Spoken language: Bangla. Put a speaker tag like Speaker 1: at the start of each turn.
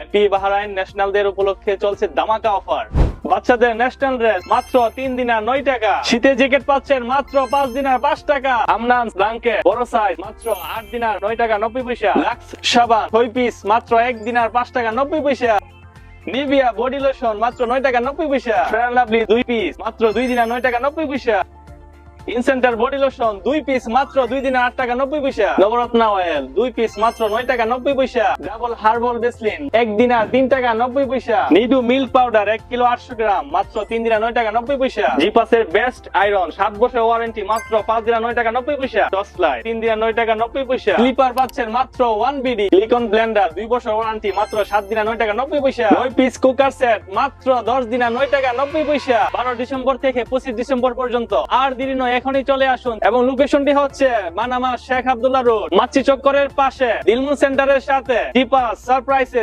Speaker 1: হ্যাপি বাহরাইন ন্যাশনাল ডে উপলক্ষে চলছে ধামাকা অফার। বাচ্চাদের ন্যাশনাল ড্রেস মাত্র 3 দিনার 9 টাকা, শীতের জ্যাকেট পাচ্ছেন মাত্র 5 দিনার 5 টাকা, আমনান ব্ল্যাঙ্কেট বড় সাইজ মাত্র 8 দিনার 9 টাকা 90 পয়সা, লাক্স সাবান 6 পিস মাত্র 1 দিনার 5 টাকা 90 পয়সা, নিভিয়া বডি লোশন মাত্র 9 টাকা 90 পয়সা, ফেয়ার অ্যান্ড লাভলি 2 পিস মাত্র 2 দিনার 9 টাকা 90 পয়সা, ইনসেন্টার বডি লোশন 2 পিস মাত্র 2 দিনার 8 টাকা 90 পয়সা, নবরত্ন অয়েল 2 পিস মাত্র 9 টাকা 90 পয়সা, ডাবল হার্বাল বেসলিন 1 দিনার 3 টাকা 90 পয়সা, নিডু মিল্ক পাউডার 1 কিলো 800 গ্রাম মাত্র 3 দিনার 9 টাকা 90 পয়সা, জিপাসের বেস্ট আয়রন 7 বছরের ওয়ারেন্টি মাত্র 5 দিনার 9 টাকা 90 পয়সা, টস লাইট 3 দিনার 9 টাকা 90 পয়সা, স্লিপার পাচ্ছেন মাত্র 1 বিডি, লিকন ব্লেন্ডার 2 বছর ওয়ারেন্টি মাত্র 7 দিনার 9 টাকা 90 পয়সা, 9 পিস কুকার সেট মাত্র 10 দিনার 9 টাকা 90 পয়সা। 12 ডিসেম্বর থেকে 25 ডিসেম্বর পর্যন্ত আর দেরি নয়, এখনই চলে আসুন। এবং লোকেশনটি হচ্ছে মানামা শেখ আব্দুল্লাহ রোড, মাছি চক্করের পাশে দিলমুন সেন্টারের সাথে, জিপাস সারপ্রাইজে